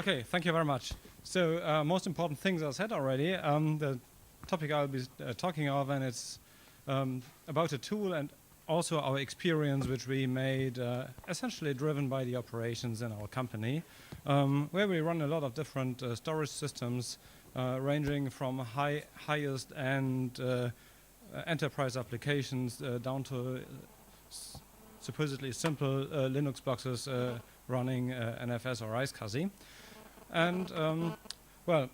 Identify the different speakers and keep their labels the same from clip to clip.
Speaker 1: Okay, thank you very much. So most important things are said already. The topic I'll be talking of, and it's about a tool and also our experience, which we made essentially driven by the operations in our company, where we run a lot of different storage systems, ranging from highest end enterprise applications down to supposedly simple Linux boxes running NFS or iSCSI. And well,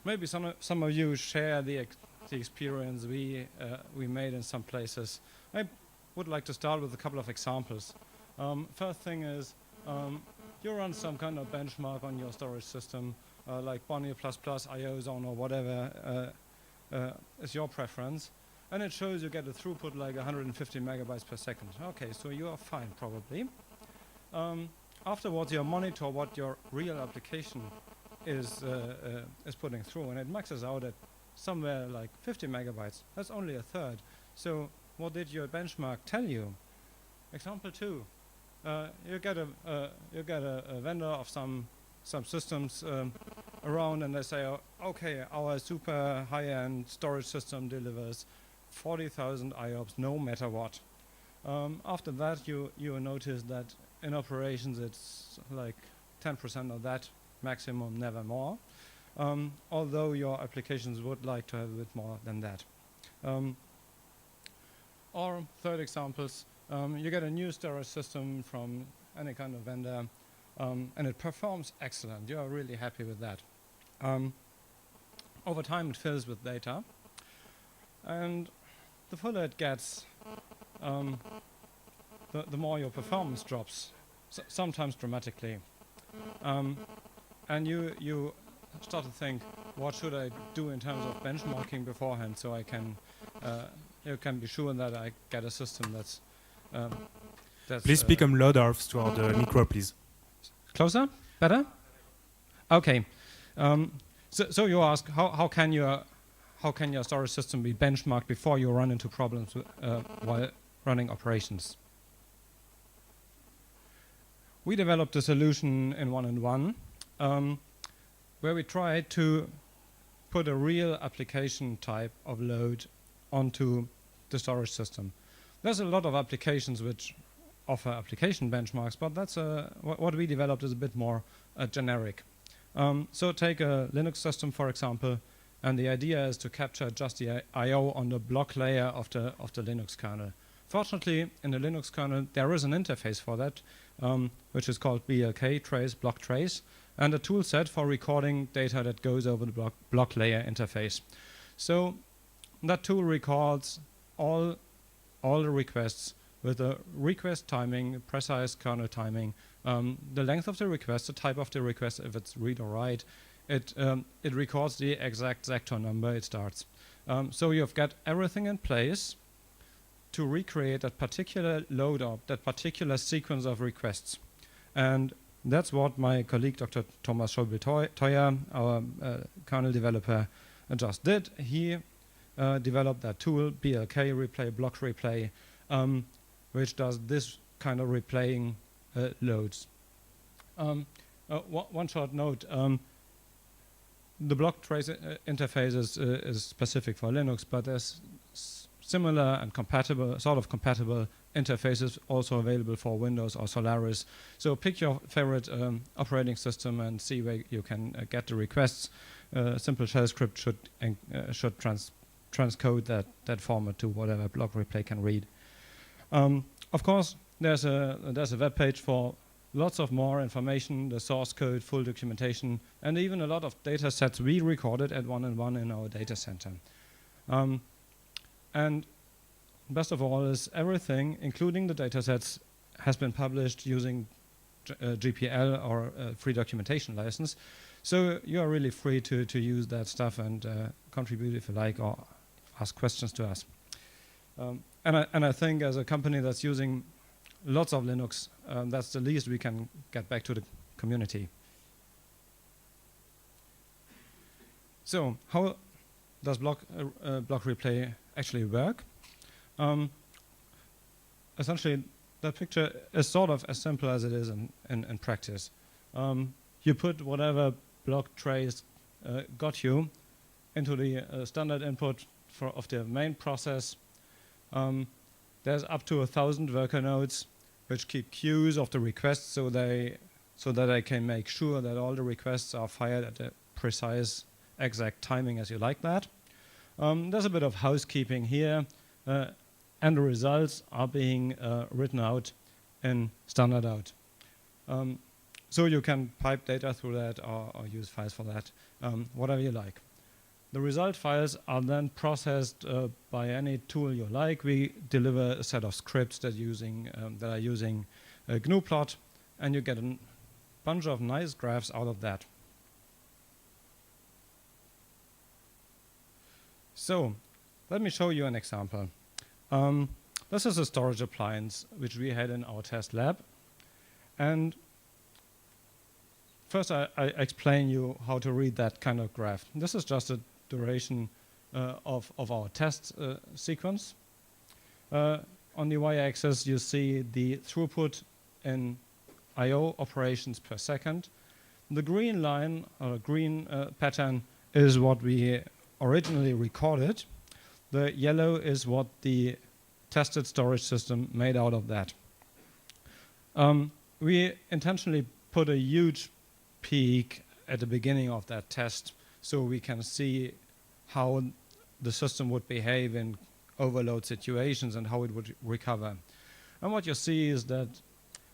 Speaker 1: maybe some of you share the experience we made in some places. I would like to start with a couple of examples. First thing is you run some kind of benchmark on your storage system, like Bonnie++, IO Zone, or whatever is your preference, and it shows you get a throughput like 150 megabytes per second. Okay, so you are fine probably. Afterwards, you monitor what your real application is putting through, and it maxes out at somewhere like 50 megabytes. That's only a third. So what did your benchmark tell you? Example 2. You get a vendor of some systems around, and they say, okay, our super high-end storage system delivers 40,000 IOPS no matter what. After that, you notice that in operations it's like 10% of that maximum, never more. Although your applications would like to have a bit more than that. Or third examples, you get a new storage system from any kind of vendor, and it performs excellent. You are really happy with that. Over time it fills with data, and the fuller it gets, the more your performance drops, sometimes dramatically. And you start to think, what should I do in terms of benchmarking beforehand, so I can you can be sure that I get a system that's
Speaker 2: please become louder toward the micro, please.
Speaker 1: Closer? Better? Okay. So you ask, how can your storage system be benchmarked before you run into problems while running operations? We developed a solution in 1&1 where we tried to put a real application type of load onto the storage system. There's a lot of applications which offer application benchmarks, but that's what we developed is a bit more generic. So take a Linux system, for example, and the idea is to capture just the I/O on the block layer of the Linux kernel. Fortunately, in the Linux kernel, there is an interface for that, which is called blkreplay, block trace, and a tool set for recording data that goes over the block layer interface. So that tool records all the requests with a request timing, precise kernel timing, the length of the request, the type of the request, if it's read or write. It records the exact sector number it starts. So you've got everything in place to recreate that particular load up, that particular sequence of requests. And that's what my colleague, Dr. Thomas Schäuble-Theuer, our kernel developer, just did. He developed that tool, blkreplay, block replay, which does this kind of replaying loads. One short note, the block trace interface is specific for Linux, but there's similar and compatible, sort of compatible interfaces also available for Windows or Solaris. So pick your favorite operating system and see where you can get the requests. Simple shell script should transcode that format to whatever block replay can read. Of course, there's a web page for lots of more information, the source code, full documentation, and even a lot of data sets we recorded at 1&1 in our data center. And best of all is everything, including the data sets, has been published using GPL or free documentation license. So you are really free to use that stuff and contribute if you like, or ask questions to us. And I think as a company that's using lots of Linux, that's the least we can get back to the community. So how does block replay actually work? Essentially, that picture is sort of as simple as it is in practice. You put whatever block trace got you into the standard input of the main process. There's up to 1,000 worker nodes which keep queues of the requests so that they can make sure that all the requests are fired at the precise exact timing as you like that. There's a bit of housekeeping here, and the results are being written out in standard out. So you can pipe data through that or use files for that, whatever you like. The result files are then processed by any tool you like. We deliver a set of scripts that are using GNU-plot, and you get a bunch of nice graphs out of that. So let me show you an example. This is a storage appliance which we had in our test lab. And first I explain you how to read that kind of graph. This is just a duration of our test sequence. On the y-axis you see the throughput in I/O operations per second. The green line, or green pattern, is what we originally recorded. The yellow is what the tested storage system made out of that. We intentionally put a huge peak at the beginning of that test so we can see how the system would behave in overload situations and how it would recover. And what you see is that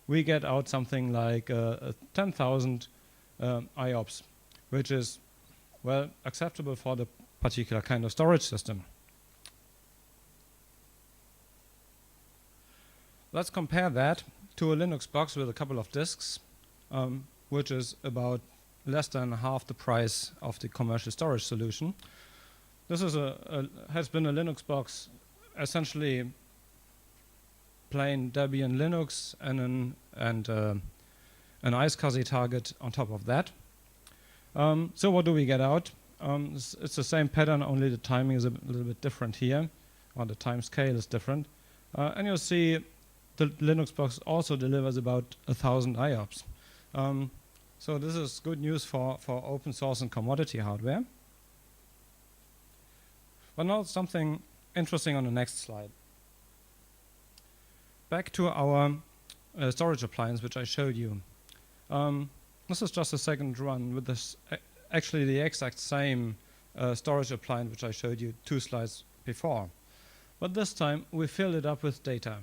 Speaker 1: we get out something like 10,000 IOPS, which is, well, acceptable for the particular kind of storage system. Let's compare that to a Linux box with a couple of disks, which is about less than half the price of the commercial storage solution. This is has been a Linux box, essentially plain Debian Linux and an iSCSI target on top of that. So what do we get out? It's the same pattern, only the timing is a little bit different here, or the time scale is different. And you'll see the Linux box also delivers about 1,000 IOPS. So this is good news for open source and commodity hardware. But now something interesting on the next slide. Back to our storage appliance, which I showed you. This is just a second run with this, actually the exact same storage appliance which I showed you 2 slides before. But this time we filled it up with data.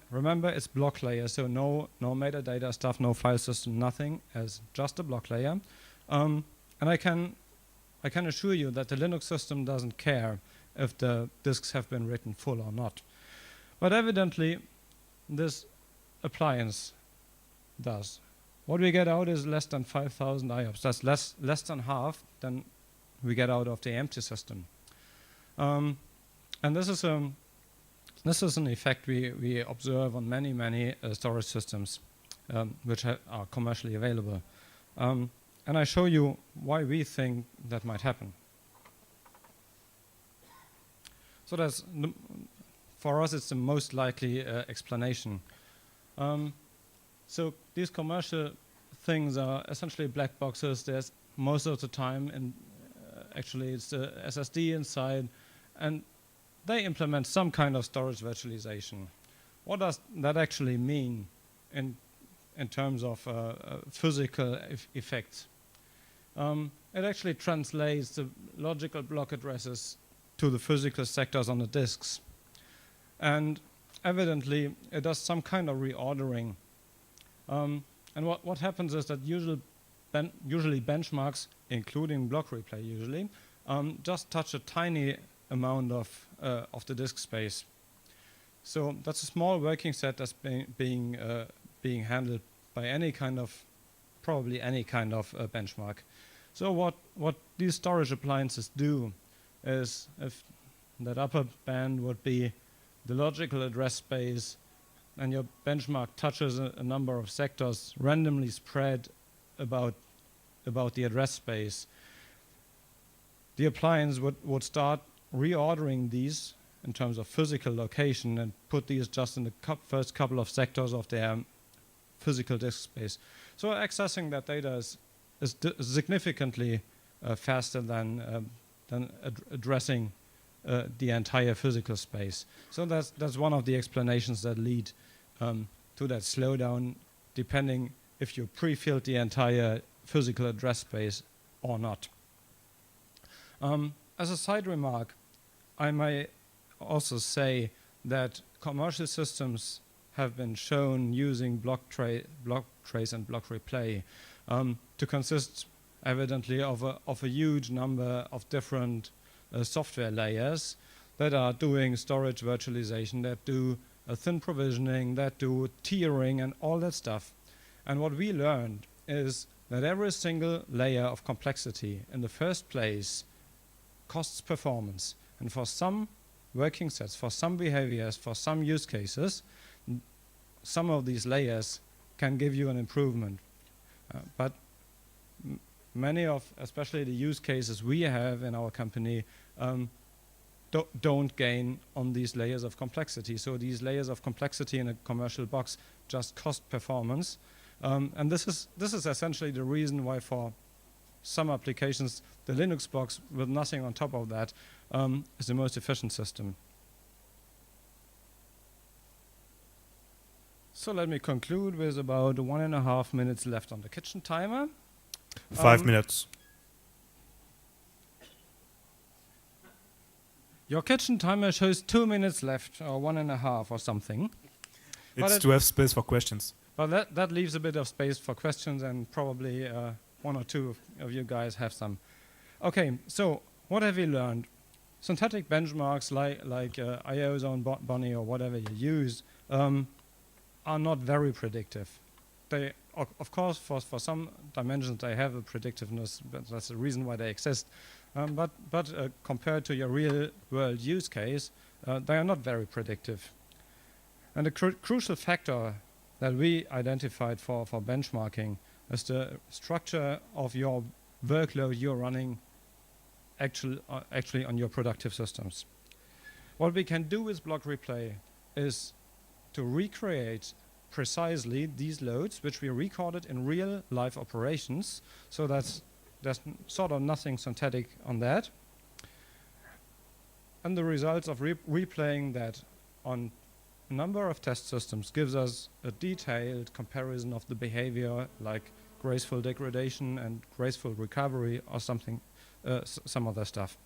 Speaker 1: Remember, it's block layer, so no metadata stuff, no file system, nothing, as just a block layer. And I can assure you that the Linux system doesn't care if the disks have been written full or not. But evidently, this appliance does. What we get out is less than 5,000 IOPS. That's less than half than we get out of the empty system. And this is an effect we observe on many storage systems which are commercially available. And I show you why we think that might happen. So for us, it's the most likely explanation. So these commercial things are essentially black boxes. There's most of the time, and actually it's the SSD inside, and they implement some kind of storage virtualization. What does that actually mean in terms of physical effects? It actually translates the logical block addresses to the physical sectors on the disks. And evidently, it does some kind of reordering. And what happens is that usually benchmarks, including blkreplay usually, just touch a tiny amount of the disk space. So that's a small working set that's being handled by probably any kind of benchmark. So what these storage appliances do is, if that upper band would be the logical address space, and your benchmark touches a number of sectors randomly spread about the address space, the appliance would start reordering these in terms of physical location and put these just in the first couple of sectors of their physical disk space. So accessing that data is significantly faster than addressing the entire physical space. So that's one of the explanations that lead to that slowdown, depending if you pre-filled the entire physical address space or not. As a side remark, I may also say that commercial systems have been shown using block trace and block replay to consist evidently of a huge number of different software layers that are doing storage virtualization, that do thin provisioning, that do tiering and all that stuff. And what we learned is that every single layer of complexity in the first place costs performance. And for some working sets, for some behaviors, for some use cases, some of these layers can give you an improvement. But many of, especially the use cases we have in our company, don't gain on these layers of complexity. So these layers of complexity in a commercial box just cost performance. And this is essentially the reason why for some applications, the Linux box with nothing on top of that is the most efficient system. So let me conclude with about 1.5 minutes left on the kitchen timer.
Speaker 2: 5 minutes.
Speaker 1: Your kitchen timer shows 2 minutes left, or 1.5 or something.
Speaker 2: It's to have space for questions.
Speaker 1: But that leaves a bit of space for questions, and probably one or two of you guys have some. Okay, so what have we learned? Synthetic benchmarks like IO Zone, Bonnie, or whatever you use are not very predictive. They, of course, for some dimensions they have a predictiveness, but that's the reason why they exist. But compared to your real-world use case, they are not very predictive. And the crucial factor that we identified for benchmarking is the structure of your workload you're running actually on your productive systems. What we can do with block replay is to recreate precisely these loads, which we recorded in real life operations. So there's sort of nothing synthetic on that. And the results of replaying that on a number of test systems gives us a detailed comparison of the behavior, like graceful degradation and graceful recovery or something, some other stuff.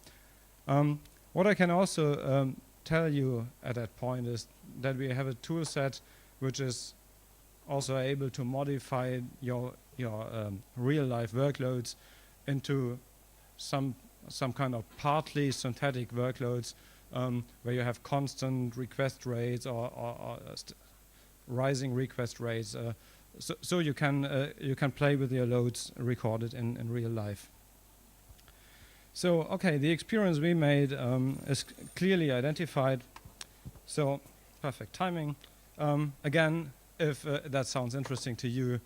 Speaker 1: What I can also tell you at that point is that we have a tool set which is also able to modify your real life workloads into some kind of partly synthetic workloads where you have constant request rates or rising request rates. So you can play with your loads recorded in real life. So okay, the experience we made is clearly identified. So perfect timing. Again, if that sounds interesting to you,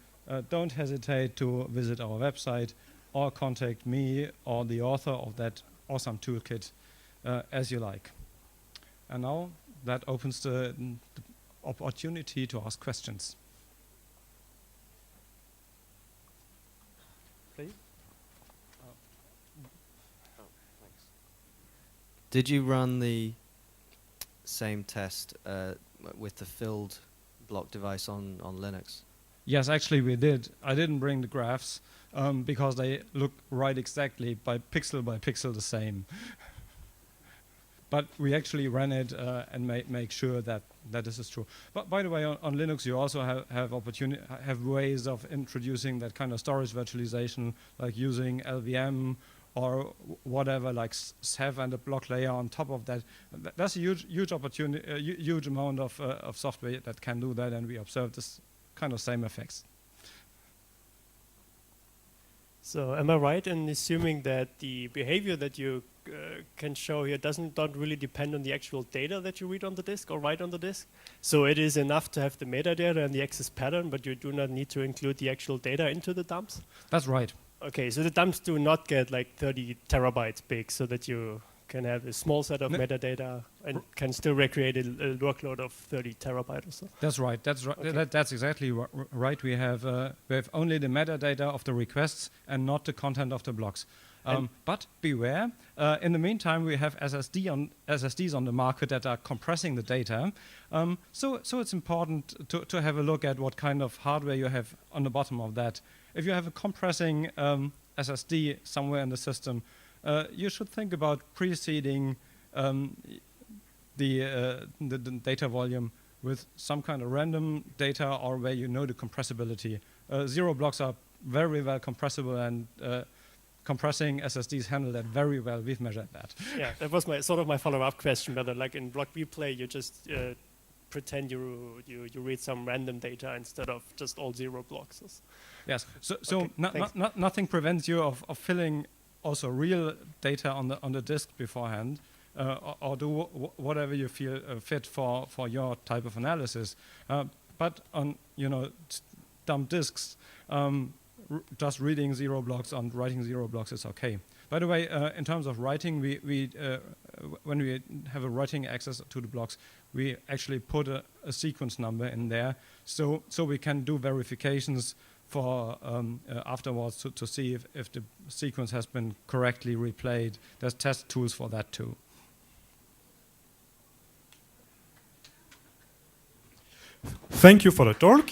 Speaker 1: don't hesitate to visit our website or contact me or the author of that awesome toolkit as you like. And now that opens the opportunity to ask questions. Please?
Speaker 3: Oh, thanks. Did you run the same test with the filled block device on Linux?
Speaker 1: Yes, actually we did. I didn't bring the graphs because they look right exactly by pixel the same. But we actually ran it and make sure that this is true. But by the way, on Linux you also have ways of introducing that kind of storage virtualization, like using LVM or whatever, like Ceph and a block layer on top of that. That's a huge opportunity, a huge amount of software that can do that, and we observe this kind of same effects.
Speaker 4: So am I right in assuming that the behavior that you can show here don't really depend on the actual data that you read on the disk or write on the disk? So it is enough to have the metadata and the access pattern, but you do not need to include the actual data into the dumps?
Speaker 1: That's right.
Speaker 4: Okay, so the dumps do not get like 30 terabytes big so that you can have a small set of metadata and can still recreate a workload of 30 terabyte or so.
Speaker 1: That's right. That's right.
Speaker 4: Okay.
Speaker 1: That's exactly right. We have only the metadata of the requests and not the content of the blocks. But beware. In the meantime, we have SSDs on the market that are compressing the data. So it's important to have a look at what kind of hardware you have on the bottom of that. If you have a compressing SSD somewhere in the system, you should think about preceding the data volume with some kind of random data, or where you know the compressibility. Zero blocks are very well compressible, and compressing SSDs handle that very well. We've measured that.
Speaker 4: Yeah, that was my follow-up question. Whether, like in blkreplay, you just pretend you read some random data instead of just all zero blocks.
Speaker 1: Yes. So
Speaker 4: Okay,
Speaker 1: nothing prevents you of filling also real data on the disk beforehand, or do whatever you feel fit for your type of analysis. But on dumb disks, just reading zero blocks and writing zero blocks is okay. By the way, in terms of writing, we when we have a writing access to the blocks, we actually put a sequence number in there, so we can do verifications for afterwards to see if the sequence has been correctly replayed. There's test tools for that too.
Speaker 2: Thank you for the talk.